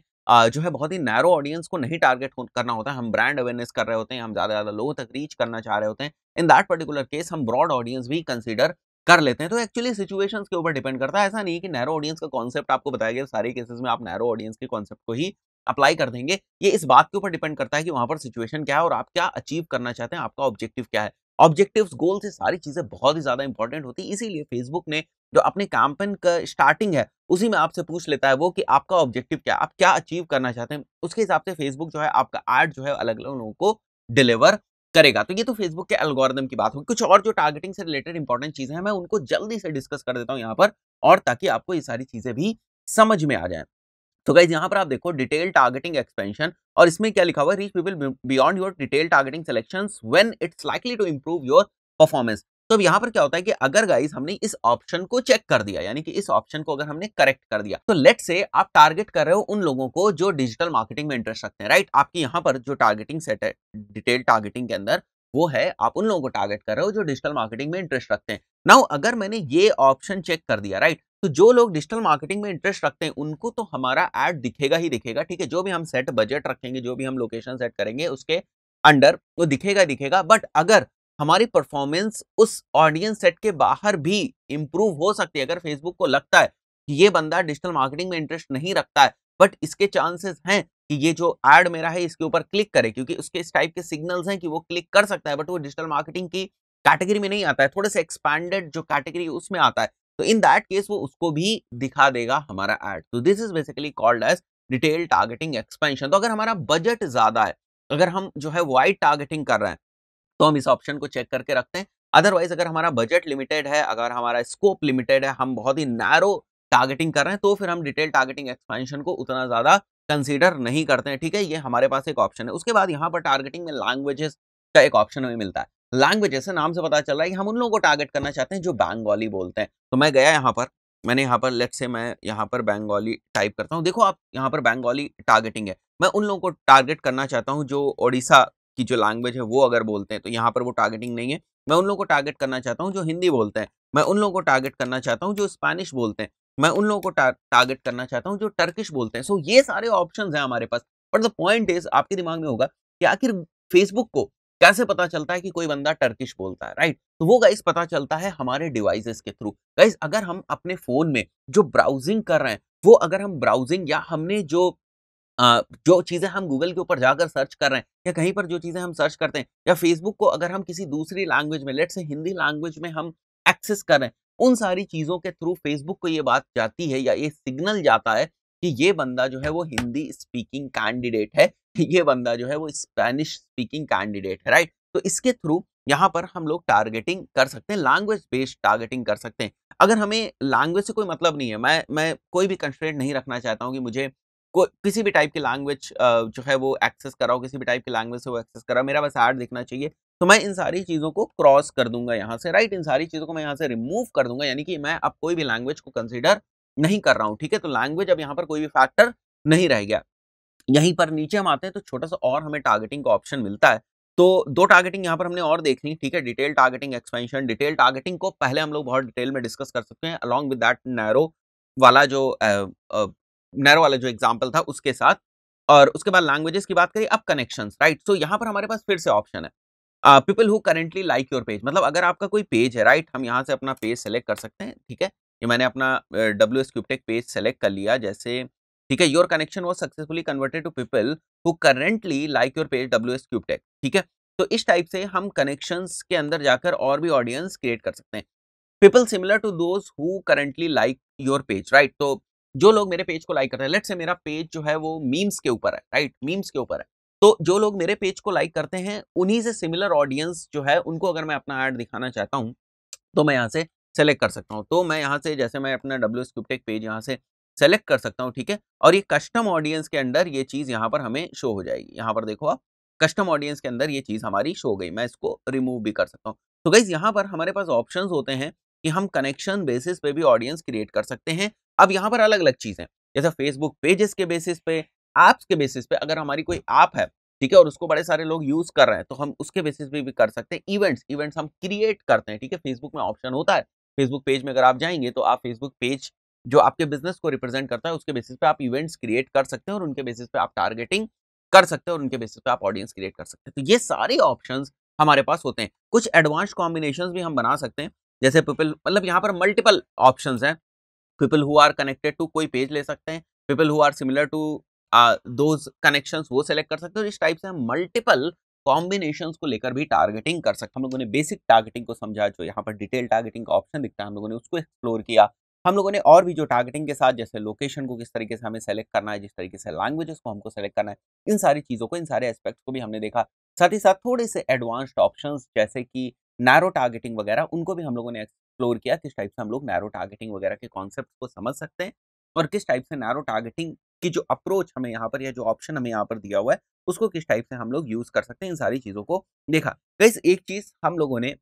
जो है बहुत ही नैरो ऑडियंस को नहीं टारगेट करना होता है, हम ब्रांड अवेयरनेस कर रहे होते हैं, हम ज़्यादा से ज़्यादा लोगों तक रीच करना चाह रहे होते हैं। इन दैट पर्टिकुलर केस हम ब्रॉड ऑडियंस भी कंसीडर कर लेते हैं। तो एक्चुअली सिचुएशंस के ऊपर डिपेंड करता है। ऐसा नहीं है कि नैरो ऑडियंस का कॉन्सेप्ट आपको बताया गया सारे केसेस में आप नैरो ऑडियंस के कॉन्सेप्ट को ही अप्लाई कर देंगे। ये इस बात के ऊपर डिपेंड करता है कि वहाँ पर सिचुएशन क्या है और आप क्या अचीव करना चाहते हैं, आपका ऑब्जेक्टिव क्या है। ऑब्जेक्टिव्स, गोल से सारी चीज़ें बहुत ही ज़्यादा इंपॉर्टेंट होती है। इसीलिए फेसबुक ने जो अपने कैंपेन का स्टार्टिंग है, उसी में आपसे पूछ लेता है वो कि आपका ऑब्जेक्टिव क्या है? आप क्या अचीव करना चाहते हैं? उसके हिसाब से फेसबुक जो है आपका ऐड जो है अलग-अलग लोगों को डिलीवर करेगा। तो ये तो फेसबुक के एल्गोरिदम की बात होगी। कुछ और जो टारगेटिंग से रिलेटेड इंपॉर्टेंट चीज़ें हैं, मैं उनको जल्दी से डिस्कस कर देता हूँ यहाँ पर और ताकि आपको ये सारी चीज़ें भी समझ में आ जाएँ। तो गाइस यहाँ पर आप देखो डिटेल टारगेटिंग एक्सपेंशन और इसमें क्या लिखा हुआ है, reach people beyond your detail targeting selections when it's likely to improve your performance. तो अब यहाँ पर क्या होता है कि अगर गाइस हमने इस ऑप्शन को चेक कर दिया, यानी कि इस ऑप्शन को अगर हमने करेक्ट कर दिया, तो लेट्स से आप टारगेट कर रहे हो उन लोगों को जो डिजिटल मार्केटिंग में इंटरेस्ट रखते हैं, राइट? आपकी यहाँ पर जो टारगेटिंग सेट है डिटेल टारगेटिंग के अंदर, वो है आप उन लोगों को टारगेट कर रहे हो जो डिजिटल मार्केटिंग में इंटरेस्ट रखते हैं। नाउ अगर मैंने ये ऑप्शन चेक कर दिया, राइट, तो जो लोग डिजिटल मार्केटिंग में इंटरेस्ट रखते हैं उनको तो हमारा ऐड दिखेगा ही दिखेगा, ठीक है? जो भी हम सेट बजट रखेंगे, जो भी हम लोकेशन सेट करेंगे उसके अंडर वो दिखेगा ही दिखेगा। बट अगर हमारी परफॉर्मेंस उस ऑडियंस सेट के बाहर भी इंप्रूव हो सकती है, अगर फेसबुक को लगता है कि ये बंदा डिजिटल मार्केटिंग में इंटरेस्ट नहीं रखता है, बट इसके चांसेस हैं कि ये जो ऐड मेरा है इसके ऊपर क्लिक करे, क्योंकि उसके इस टाइप के सिग्नल्स हैं कि वो क्लिक कर सकता है, बट वो डिजिटल मार्केटिंग की कैटेगरी में नहीं आता है, थोड़े से एक्सपैंडेड जो कैटेगरी उसमें आता है। तो इन दैट केस वो उसको भी दिखा देगा हमारा ऐड। तो this is basically called as detail targeting expansion. तो अगर हमारा बजट ज्यादा है, अगर हम जो है वाइड टारगेटिंग कर रहे हैं, तो हम इस ऑप्शन को चेक करके रखते हैं। अदरवाइज अगर हमारा बजट लिमिटेड है, अगर हमारा स्कोप लिमिटेड है, हम बहुत ही नैरो टारगेटिंग कर रहे हैं, तो फिर हम डिटेल टारगेटिंग एक्सपेंशन को उतना ज़्यादा कंसीडर नहीं करते हैं, ठीक है? ये हमारे पास एक ऑप्शन है। उसके बाद यहाँ पर टारगेटिंग में लैंग्वेजेस का एक ऑप्शन हमें मिलता है। लैंग्वेजेस से नाम से पता चल रहा है कि हम उन लोगों को टारगेट करना चाहते हैं जो बंगाली बोलते हैं। तो मैं गया यहाँ पर, मैंने यहाँ पर लेट्स से मैं यहाँ पर बंगाली टाइप करता हूँ। देखो आप यहाँ पर बंगाली टारगेटिंग है। मैं उन लोगों को टारगेट करना चाहता हूँ जो ओडिशा की जो लैंग्वेज है वो अगर बोलते हैं, तो यहाँ पर वो टारगेटिंग नहीं है। मैं उन लोगों को टारगेट करना चाहता हूँ जो हिंदी बोलते हैं। मैं उन लोगों को टारगेट करना चाहता हूँ जो स्पेनिश बोलते हैं। मैं उन लोगों को टारगेट करना चाहता हूँ जो टर्किश बोलते हैं। सो ये सारे ऑप्शंस हैं हमारे पास। बट द पॉइंट इज़ आपके दिमाग में होगा कि आखिर फेसबुक को कैसे पता चलता है कि कोई बंदा टर्किश बोलता है, राइट? तो वो गाइस पता चलता है हमारे डिवाइसेस के थ्रू। गाइस अगर हम अपने फ़ोन में जो ब्राउज़िंग कर रहे हैं, वो अगर हम ब्राउज़िंग या हमने जो चीज़ें हम गूगल के ऊपर जाकर सर्च कर रहे हैं या कहीं पर जो चीज़ें हम सर्च करते हैं या फ़ेसबुक को अगर हम किसी दूसरी लैंग्वेज में लेट्स से हिंदी लैंग्वेज में हम एक्सेस कर रहे हैं, उन सारी चीज़ों के थ्रू फ़ेसबुक को ये बात जाती है या ये सिग्नल जाता है कि ये बंदा जो है वो हिंदी स्पीकिंग कैंडिडेट है, ये बंदा जो है वो स्पेनिश स्पीकिंग कैंडिडेट है, राइट? तो इसके थ्रू यहाँ पर हम लोग टारगेटिंग कर सकते हैं, लैंग्वेज बेस्ड टारगेटिंग कर सकते हैं। अगर हमें लैंग्वेज से कोई मतलब नहीं है, मैं कोई भी कंस्ट्रेंट नहीं रखना चाहता हूँ कि मुझे को किसी भी टाइप की लैंग्वेज जो है वो एक्सेस कर रहा हूँ, किसी भी टाइप की लैंग्वेज से वो एक्सेस कर रहा है, मेरा बस ऐड दिखना चाहिए, तो मैं इन सारी चीज़ों को क्रॉस कर दूँगा यहाँ से, राइट? इन सारी चीज़ों को मैं यहाँ से रिमूव कर दूँगा, यानी कि मैं अब कोई भी लैंग्वेज को कंसीडर नहीं कर रहा हूँ, ठीक है? तो लैंग्वेज अब यहाँ पर कोई भी फैक्टर नहीं रह गया। यहीं पर नीचे हम आते हैं तो छोटा-सा और हमें टारगेटिंग का ऑप्शन मिलता है। तो 2 टारगेटिंग यहाँ पर हमने और देख ली, ठीक है? Detail targeting, expansion. Detail targeting को पहले हम लोग बहुत डिटेल में डिस्कस कर सकते हैं अलोंग विद दैट वाला जो नैरो वाला जो एग्ज़ाम्पल था उसके साथ। और उसके बाद लैंग्वेजेज़ की बात करें, अब कनेक्शंस, राइट? सो यहाँ पर हमारे पास फिर से ऑप्शन है। People who currently like your page, मतलब अगर आपका कोई पेज है, राइट? हम यहाँ से अपना पेज सेलेक्ट कर सकते हैं, ठीक है? ये मैंने अपना डब्ल्यूएस क्यूबटेक पेज सेलेक्ट कर लिया जैसे, ठीक है? Your connection was successfully converted to people who currently like your page WS Cubetech, ठीक है? तो इस टाइप से हम कनेक्शंस के अंदर जाकर और भी ऑडियंस क्रिएट कर सकते हैं। People similar to those who currently like your page, right? तो जो लोग मेरे पेज को लाइक कर रहे हैं, लेट्स से मेरा पेज जो है वो मीम्स के ऊपर है, राइट? मीम्स के ऊपर है। तो जो लोग मेरे पेज को लाइक करते हैं, उन्हीं से सिमिलर ऑडियंस जो है, उनको अगर मैं अपना ऐड दिखाना चाहता हूँ, तो मैं यहाँ से सेलेक्ट कर सकता हूँ। तो मैं यहाँ से जैसे मैं अपना डब्ल्यूएस क्यूबटेक पेज यहाँ से सेलेक्ट कर सकता हूँ, ठीक है? और ये कस्टम ऑडियंस के अंडर ये चीज़ यहाँ पर हमें शो हो जाएगी। यहाँ पर देखो आप, कस्टम ऑडियंस के अंदर ये चीज़ हमारी शो हो गई। मैं इसको रिमूव भी कर सकता हूँ। तो गाइज़ यहाँ पर हमारे पास ऑप्शंस होते हैं कि हम कनेक्शन बेसिस पे भी ऑडियंस क्रिएट कर सकते हैं। अब यहाँ पर अलग-अलग चीज़ें, जैसे फेसबुक पेजेस के बेसिस पे, ऐप्स के बेसिस पे, अगर हमारी कोई ऐप है, ठीक है? और उसको बड़े सारे लोग यूज़ कर रहे हैं, तो हम उसके बेसिस पे भी कर सकते हैं। इवेंट्स हम क्रिएट करते हैं, ठीक है? फेसबुक में ऑप्शन होता है। फेसबुक पेज में अगर आप जाएँगे, तो आप फेसबुक पेज जो आपके बिज़नेस को रिप्रेज़ेंट करता है, उसके बेसिस पे आप इवेंट्स क्रिएट कर सकते हैं और उनके बेसिस पे आप टारगेटिंग कर सकते हैं और उनके बेसिस पे आप ऑडियंस क्रिएट कर सकते हैं। तो ये सारे ऑप्शंस हमारे पास होते हैं। कुछ एडवांस्ड कॉम्बिनेशंस भी हम बना सकते हैं, जैसे पीपल, मतलब यहाँ पर मल्टीपल ऑप्शंस हैं। People who are connected to कोई पेज ले सकते हैं, people who are similar to those connections वो सेलेक्ट कर सकते हैं और इस टाइप से हम मल्टीपल कॉम्बिनेशंस को लेकर भी टारगेटिंग कर सकते हैं। हम लोगों ने बेसिक टारगेटिंग को समझा, जो यहाँ पर डिटेल टारगेटिंग का ऑप्शन दिखता है, हम लोगों ने उसको एक्सप्लोर किया। हम लोगों ने और भी जो टारगेटिंग के साथ, जैसे लोकेशन को किस तरीके से हमें सेलेक्ट करना है, जिस तरीके से लैंग्वेजेस को हमको सेलेक्ट करना है, इन सारी चीज़ों को, इन सारे एस्पेक्ट्स को भी हमने देखा। साथ ही साथ थोड़े से एडवांस्ड ऑप्शंस जैसे कि नैरो टारगेटिंग वगैरह, उनको भी हम लोगों ने एक्सप्लोर किया, किस टाइप से हम लोग नैरो टारगेटिंग वगैरह के कॉन्सेप्ट को समझ सकते हैं और किस टाइप से नैरो टारगेटिंग की जो अप्रोच हमें यहाँ पर, या जो ऑप्शन हमें यहाँ पर दिया हुआ है, उसको किस टाइप से हम लोग यूज़ कर सकते हैं, इन सारी चीज़ों को देखा। गाइस एक चीज़ हम लोगों ने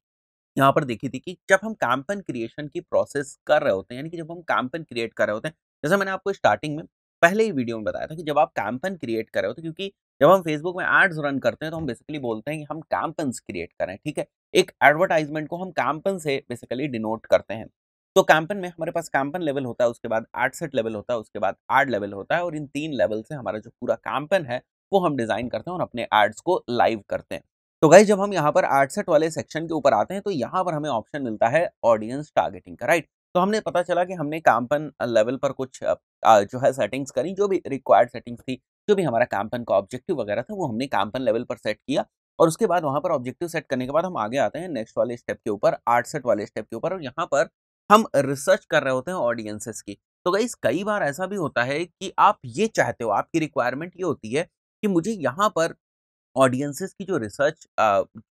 यहाँ पर देखी थी कि जब हम कैंपेन क्रिएशन की प्रोसेस कर रहे होते हैं, यानी कि जब हम कैंपेन क्रिएट कर रहे होते हैं, जैसा मैंने आपको स्टार्टिंग में पहले ही वीडियो में बताया था कि जब आप कैंपेन क्रिएट कर रहे होते हैं, क्योंकि जब हम फेसबुक में एड्स रन करते हैं, तो हम बेसिकली बोलते हैं कि हम कैंपेन्स क्रिएट करें, ठीक है? एक एडवर्टाइजमेंट को हम कैंपेन से बेसिकली डिनोट करते हैं। तो कैंपेन में हमारे पास कैंपेन लेवल होता है, उसके बाद एड सेट लेवल होता है, उसके बाद एड लेवल होता है और इन 3 लेवल से हमारा जो पूरा कैंपेन है, वो हम डिज़ाइन करते हैं और अपने एड्स को लाइव करते हैं। तो गाइस जब हम यहाँ पर एड सेट वाले सेक्शन के ऊपर आते हैं, तो यहाँ पर हमें ऑप्शन मिलता है ऑडियंस टारगेटिंग का, राइट? तो हमने पता चला कि हमने कैंपेन लेवल पर कुछ जो है सेटिंग्स करी, जो भी रिक्वायर्ड सेटिंग्स थी, जो भी हमारा कैंपेन का ऑब्जेक्टिव वगैरह था, वो हमने कैंपेन लेवल पर सेट किया और उसके बाद वहाँ पर ऑब्जेक्टिव सेट करने के बाद हम आगे आते हैं नेक्स्ट वाले स्टेप के ऊपर, एड सेट वाले स्टेप के ऊपर, और यहाँ पर हम रिसर्च कर रहे होते हैं ऑडियंसेस की। तो गाइस कई बार ऐसा भी होता है कि आप ये चाहते हो, आपकी रिक्वायरमेंट ये होती है कि मुझे यहाँ पर ऑडियंसेस की जो रिसर्च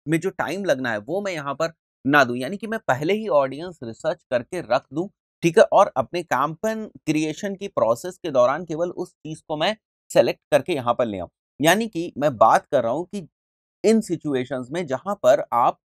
में जो टाइम लगना है, वो मैं यहाँ पर ना दूँ। यानी कि मैं पहले ही ऑडियंस रिसर्च करके रख दूँ, ठीक है? और अपने कैंपेन क्रिएशन की प्रोसेस के दौरान केवल उस चीज़ को मैं सेलेक्ट करके यहाँ पर ले आऊँ। यानी कि मैं बात कर रहा हूँ कि इन सिचुएशंस में जहाँ पर आप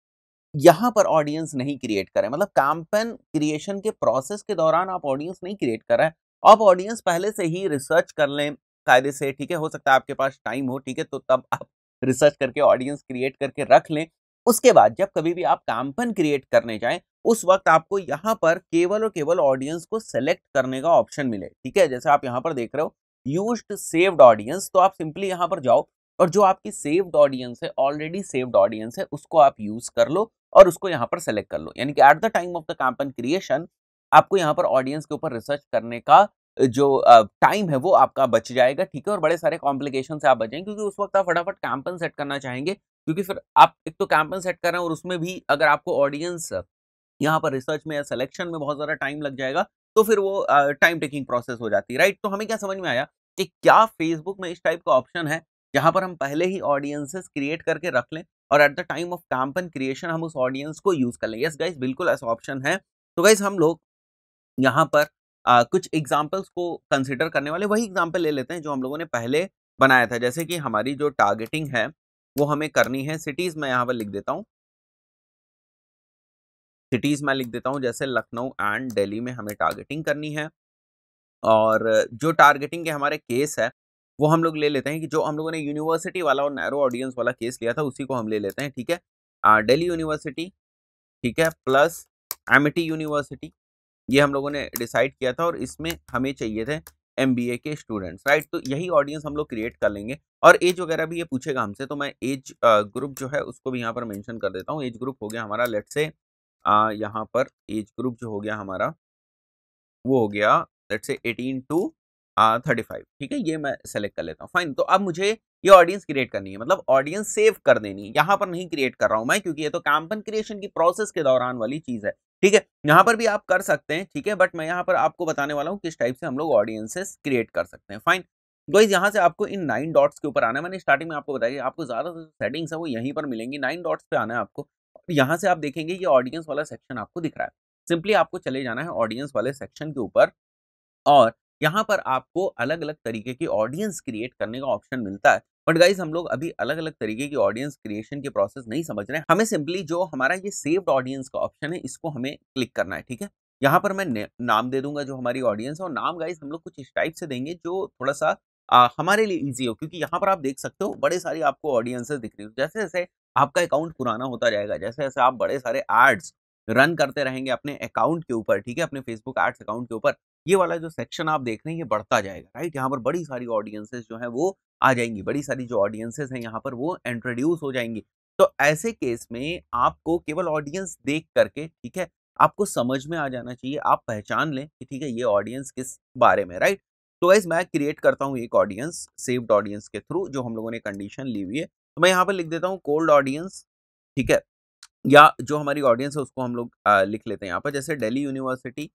यहाँ पर ऑडियंस नहीं क्रिएट करें, मतलब कैंपेन क्रिएशन के प्रोसेस के दौरान आप ऑडियंस नहीं क्रिएट कर रहे हैं। आप ऑडियंस पहले से ही रिसर्च कर लें कायदे से, ठीक है, हो सकता है आपके पास टाइम हो, ठीक है, तो तब आप रिसर्च करके ऑडियंस क्रिएट करके रख लें। उसके बाद जब कभी भी आप कैंपेन क्रिएट करने जाएं, उस वक्त आपको यहाँ पर केवल और केवल ऑडियंस को सेलेक्ट करने का ऑप्शन मिले, ठीक है। जैसे आप यहाँ पर देख रहे हो यूज्ड सेव्ड ऑडियंस, तो आप सिंपली यहाँ पर जाओ और जो आपकी सेव्ड ऑडियंस है, ऑलरेडी सेव्ड ऑडियंस है, उसको आप यूज कर लो और उसको यहाँ पर सेलेक्ट कर लो। यानी कि at the time of the campaign creation आपको यहाँ पर ऑडियंस के ऊपर रिसर्च करने का जो टाइम है वो आपका बच जाएगा, ठीक है, और बड़े सारे कॉम्प्लिकेशन से आप बचेंगे, क्योंकि उस वक्त आप फटाफट कैंपेन सेट करना चाहेंगे, क्योंकि फिर आप एक तो कैंपेन सेट कर रहे हैं और उसमें भी अगर आपको ऑडियंस यहाँ पर रिसर्च में या सिलेक्शन में बहुत ज़्यादा टाइम लग जाएगा, तो फिर वो टाइम टेकिंग प्रोसेस हो जाती है, राइट। तो हमें क्या समझ में आया कि क्या फेसबुक में इस टाइप का ऑप्शन है जहाँ पर हम पहले ही ऑडियंसेस क्रिएट करके रख लें और at the time of campaign creation हम उस ऑडियंस को यूज कर लें। यस गाइस, बिल्कुल ऐसा ऑप्शन है। तो गाइस हम लोग यहाँ पर कुछ एग्जांपल्स को कंसीडर करने वाले, वही एग्जांपल ले लेते हैं जो हम लोगों ने पहले बनाया था। जैसे कि हमारी जो टारगेटिंग है वो हमें करनी है सिटीज में, यहाँ पर लिख देता हूँ सिटीज में लिख देता हूँ, जैसे लखनऊ एंड दिल्ली में हमें टारगेटिंग करनी है। और जो टारगेटिंग के हमारे केस है वो हम लोग ले लेते हैं कि जो हम लोगों ने यूनिवर्सिटी वाला और नैरो ऑडियंस वाला केस लिया था उसी को हम ले लेते हैं, ठीक है। दिल्ली यूनिवर्सिटी, ठीक है, प्लस एमिटी यूनिवर्सिटी, ये हम लोगों ने डिसाइड किया था और इसमें हमें चाहिए थे एमबीए के स्टूडेंट्स, राइट। तो यही ऑडियंस हम लोग क्रिएट कर लेंगे और एज वगैरह भी ये पूछेगा हमसे, तो मैं एज ग्रुप जो है उसको भी यहाँ पर मेंशन कर देता हूँ। एज ग्रुप हो गया हमारा, लेट्स से यहाँ पर एज ग्रुप जो हो गया हमारा वो हो गया लेट्स से 18 टू 35, ठीक है, ये मैं सेलेक्ट कर लेता हूँ। फाइन, तो अब मुझे ये ऑडियंस क्रिएट करनी है, मतलब ऑडियंस सेव कर देनी है। यहाँ पर नहीं क्रिएट कर रहा हूँ मैं, क्योंकि ये तो कैंपेन क्रिएशन की प्रोसेस के दौरान वाली चीज है, ठीक है। यहाँ पर भी आप कर सकते हैं, ठीक है, बट मैं यहाँ पर आपको बताने वाला हूँ किस टाइप से हम लोग ऑडियंसेस क्रिएट कर सकते हैं। फाइन, गाइस यहाँ से आपको इन 9 डॉट्स के ऊपर आना है। मैंने स्टार्टिंग में आपको बताया कि आपको ज्यादा सेटिंग्स है वो यहीं पर मिलेंगी, 9 डॉट्स पे आना है आपको। यहाँ से आप देखेंगे ये ऑडियंस वाला सेक्शन आपको दिख रहा है। सिंपली आपको चले जाना है ऑडियंस वाले सेक्शन के ऊपर और यहाँ पर आपको अलग-अलग तरीके की ऑडियंस क्रिएट करने का ऑप्शन मिलता है। बट गाइस हम लोग अभी अलग-अलग तरीके की ऑडियंस क्रिएशन के प्रोसेस नहीं समझ रहे हैं। हमें सिंपली जो हमारा ये सेव्ड ऑडियंस का ऑप्शन है इसको हमें क्लिक करना है, ठीक है। यहाँ पर मैं नाम दे दूंगा जो हमारी ऑडियंस है और नाम गाइस हम लोग कुछ इस टाइप से देंगे जो थोड़ा सा हमारे लिए ईजी हो, क्योंकि यहाँ पर आप देख सकते हो बड़े सारी आपको ऑडियंसेस दिख रही हो। जैसे-जैसे आपका अकाउंट पुराना होता जाएगा, जैसे-जैसे आप बड़े सारे एड्स रन करते रहेंगे अपने अकाउंट के ऊपर, ठीक है, अपने फेसबुक एड्स अकाउंट के ऊपर, ये वाला जो सेक्शन आप देख रहे हैं ये बढ़ता जाएगा, राइट। यहाँ पर बड़ी सारी ऑडियंसेस जो है वो आ जाएंगी, बड़ी सारी जो ऑडियंसेस हैं यहाँ पर वो इंट्रोड्यूस हो जाएंगी। तो ऐसे केस में आपको केवल ऑडियंस देख करके, ठीक है, आपको समझ में आ जाना चाहिए, आप पहचान लें कि ठीक है ये ऑडियंस किस बारे में, राइट। तो गाइस मैं क्रिएट करता हूँ एक ऑडियंस सेव्ड ऑडियंस के थ्रू, जो हम लोगों ने कंडीशन ली हुई है। तो मैं यहाँ पर लिख देता हूँ कोल्ड ऑडियंस, ठीक है, या जो हमारी ऑडियंस है उसको हम लोग लिख लेते हैं यहाँ पर, जैसे Delhi university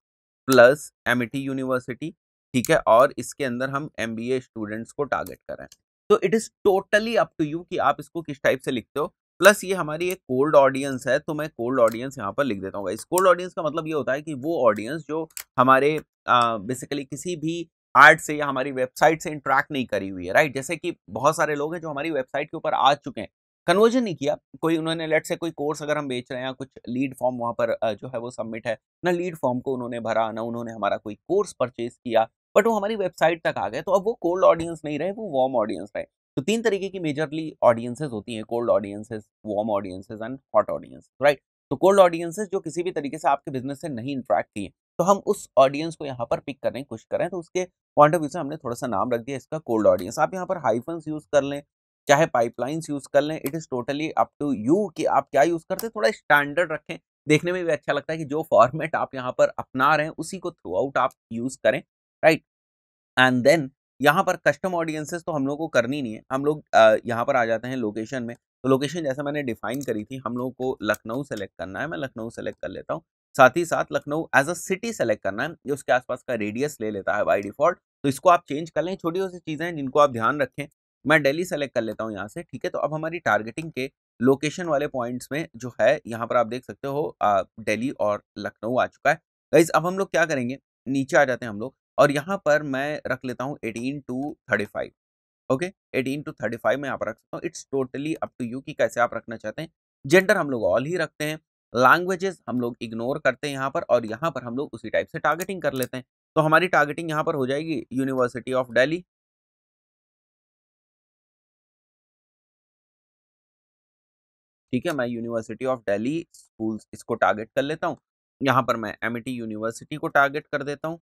plus Amity university, ठीक है, और इसके अंदर हम एमबीए स्टूडेंट्स को टारगेट कर रहे हैं। तो it is totally up to you कि आप इसको किस टाइप से लिखते हो। प्लस ये हमारी एक कोल्ड ऑडियंस है, तो मैं कोल्ड ऑडियंस यहाँ पर लिख देता हूँ। इस कोल्ड ऑडियंस का मतलब ये होता है कि वो ऑडियंस जो हमारे बेसिकली किसी भी एड से या हमारी वेबसाइट से इंटरेक्ट नहीं करी हुई है, राइट। जैसे कि बहुत सारे लोग हैं जो हमारी वेबसाइट के ऊपर आ चुके हैं, कन्वर्जन नहीं किया, कोई उन्होंने लेट से कोई कोर्स अगर हम बेच रहे हैं या कुछ लीड फॉर्म वहाँ पर जो है वो सबमिट है, ना लीड फॉर्म को उन्होंने भरा, ना उन्होंने हमारा कोई कोर्स परचेज किया, बट वो हमारी वेबसाइट तक आ गए, तो अब वो कोल्ड ऑडियंस नहीं रहे, वो वार्म ऑडियंस रहे। तो 3 तरीके की मेजरली ऑडियंसेस होती हैं, cold audiences, warm audiences and hot audience, right. तो कोल्ड ऑडियंसेस जो किसी भी तरीके से आपके बिज़नेस से नहीं इंटरैक्ट किए, तो हम उस ऑडियंस को यहाँ पर पिक करने की कोशिश कर रहे हैं, तो उसके पॉइंट ऑफ व्यू से हमने थोड़ा-सा नाम रख दिया इसका कोल्ड ऑडियंस। आप यहाँ पर हाइफ़न्स यूज़ कर लें, चाहे पाइपलाइंस यूज़ कर लें, it is totally up to you कि आप क्या यूज़ करते हैं, थोड़ा स्टैंडर्ड रखें, देखने में भी अच्छा लगता है कि जो फॉर्मेट आप यहाँ पर अपना रहे हैं, उसी को थ्रू आउट आप यूज़ करें, राइट। एंड देन यहाँ पर कस्टम ऑडियंसेस तो हम लोग को करनी नहीं है, हम लोग यहाँ पर आ जाते हैं लोकेशन में। तो लोकेशन जैसे मैंने डिफाइन करी थी, हम लोगों को लखनऊ सेलेक्ट करना है, मैं लखनऊ सेलेक्ट कर लेता हूँ। साथ ही साथ Lucknow as a city select करना है, ये उसके आसपास का रेडियस ले लेता है बाय डिफॉल्ट, तो इसको आप चेंज कर लें, छोटी-छोटी चीज़ें हैं जिनको आप ध्यान रखें। मैं दिल्ली सेलेक्ट कर लेता हूँ यहाँ से, ठीक है। तो अब हमारी टारगेटिंग के लोकेशन वाले पॉइंट्स में जो है, यहाँ पर आप देख सकते हो दिल्ली और लखनऊ आ चुका है। गाइस अब हम लोग क्या करेंगे, नीचे आ जाते हैं हम लोग और यहाँ पर मैं रख लेता हूँ 18 टू 35, ओके, 18 टू 35 मैं यहाँ पर रख सकता हूँ। It's totally up to you कि कैसे आप रखना चाहते हैं। जेंडर हम लोग ऑल ही रखते हैं लैंग्वेजेस हम लोग इग्नोर करते हैं यहाँ पर, और यहाँ पर हम लोग उसी टाइप से टारगेटिंग कर लेते हैं। तो हमारी टारगेटिंग यहाँ पर हो जाएगी यूनिवर्सिटी ऑफ दिल्ली। ठीक है, मैं यूनिवर्सिटी ऑफ दिल्ली स्कूल्स इसको टारगेट कर लेता हूँ। यहाँ पर मैं एमिटी यूनिवर्सिटी को टारगेट कर देता हूँ।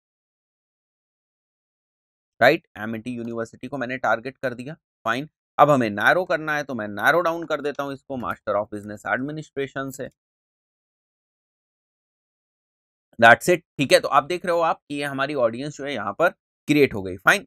राइट, एमिटी यूनिवर्सिटी को मैंने टारगेट कर दिया। फाइन, अब हमें नैरो करना है तो मैं नैरो डाउन कर देता हूँ इसको मास्टर ऑफ बिजनेस एडमिनिस्ट्रेशन से। That's it. ठीक है, तो आप देख रहे हो आप कि ये हमारी ऑडियंस जो है यहाँ पर क्रिएट हो गई। फाइन,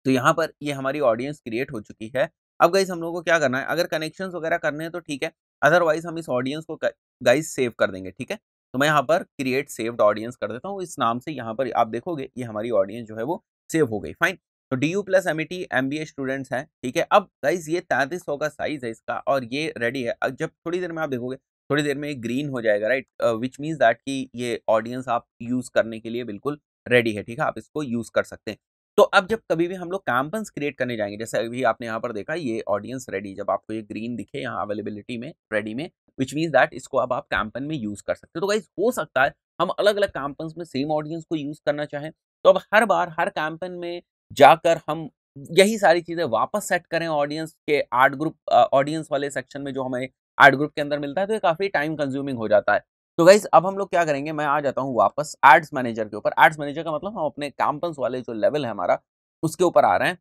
तो यहाँ पर ये हमारी ऑडियंस क्रिएट हो चुकी है। अब गाइस हम लोगों को क्या करना है, अगर कनेक्शंस वगैरह करने हैं तो ठीक है, अदरवाइज हम इस ऑडियंस को गाइस सेव कर देंगे। ठीक है, तो मैं यहाँ पर क्रिएट सेव्ड ऑडियंस कर देता हूँ इस नाम से। यहाँ पर आप देखोगे ये हमारी ऑडियंस जो है वो सेव हो गई। फाइन, तो D you plus MET MBA students हैं। ठीक है, अब गाइस ये 3300 का साइज है इसका और ये रेडी है। अब जब थोड़ी देर में आप देखोगे, थोड़ी देर में ग्रीन हो जाएगा, राइट, विच मीन्स दैट कि ये ऑडियंस आप यूज करने के लिए बिल्कुल रेडी है। ठीक है, आप इसको यूज कर सकते हैं। तो अब जब कभी भी हम लोग कैंपेन्स क्रिएट करने जाएंगे, जैसे अभी आपने यहाँ पर देखा ये ऑडियंस रेडी, जब आपको ये ग्रीन दिखे यहाँ अवेलेबिलिटी में रेडी में, विच मीन्स दैट इसको अब आप कैंपेन में यूज कर सकते हो। तो गाइस हो सकता है हम अलग अलग कैंपेन्स में सेम ऑडियंस को यूज करना चाहें, तो अब हर बार हर कैंपेन में जाकर हम यही सारी चीजें वापस सेट करें ऑडियंस के एड ग्रुप, ऑडियंस वाले सेक्शन में जो हमें एड ग्रुप के अंदर मिलता है, तो ये काफी टाइम कंज्यूमिंग हो जाता है। तो गाइस अब हम लोग क्या करेंगे, मैं आ जाता हूँ वापस एड्स मैनेजर के ऊपर। एड्स मैनेजर का मतलब हम अपने कैंपेन्स वाले जो लेवल है हमारा उसके ऊपर आ रहे हैं।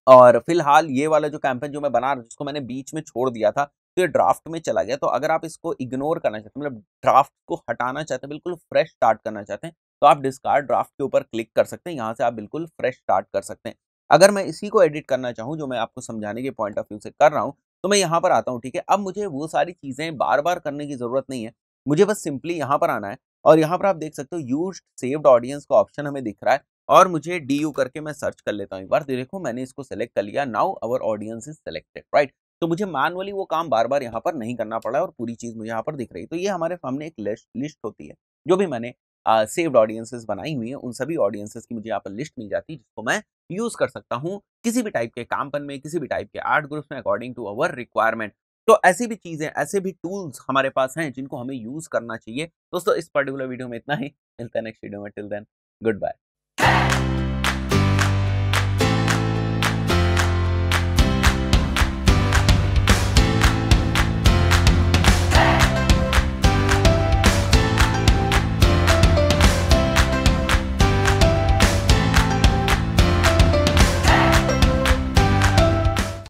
और फिलहाल ये वाला जो कैंपेन जो मैं बना रहा हूँ, जिसको मैंने बीच में छोड़ दिया था, तो ये ड्राफ्ट में चला गया। तो अगर आप इसको इग्नोर करना चाहते हैं, मतलब ड्राफ्ट को हटाना चाहते हैं, बिल्कुल फ्रेश स्टार्ट करना चाहते हैं, तो आप डिस्कार्ड ड्राफ्ट के ऊपर क्लिक कर सकते हैं। यहाँ से आप बिल्कुल फ्रेश स्टार्ट कर सकते हैं। अगर मैं इसी को एडिट करना चाहूँ, जो मैं आपको समझाने के पॉइंट ऑफ व्यू से कर रहा हूँ, तो मैं यहाँ पर आता हूँ। ठीक है, अब मुझे वो सारी चीजें बार बार करने की जरूरत नहीं है, मुझे बस सिंपली यहाँ पर आना है और यहाँ पर आप देख सकते हो यूज्ड सेव्ड ऑडियंस का ऑप्शन हमें दिख रहा है, और मुझे डी यू करके मैं सर्च कर लेता हूँ एक बार। देखो मैंने इसको सेलेक्ट कर लिया, now our audience is selected, right. तो मुझे मैनुअली वो काम बार बार यहाँ पर नहीं करना पड़ा है और पूरी चीज मुझे यहाँ पर दिख रही है। तो ये हमारे सामने एक लिस्ट होती है, जो भी मैंने सेव्ड ऑडियंसेस बनाई हुई है, उन सभी ऑडियंसेस की मुझे यहाँ पर लिस्ट मिल जाती है, जिसको मैं यूज कर सकता हूँ किसी भी टाइप के कैंपेन में, किसी भी टाइप के एड ग्रुप्स में, अकॉर्डिंग टू अवर रिक्वायरमेंट। तो ऐसी भी चीजें, ऐसे भी टूल्स हमारे पास हैं जिनको हमें यूज करना चाहिए। दोस्तों इस पर्टिकुलर वीडियो में इतना ही, मिलता है नेक्स्ट वीडियो में। Till then, good bye.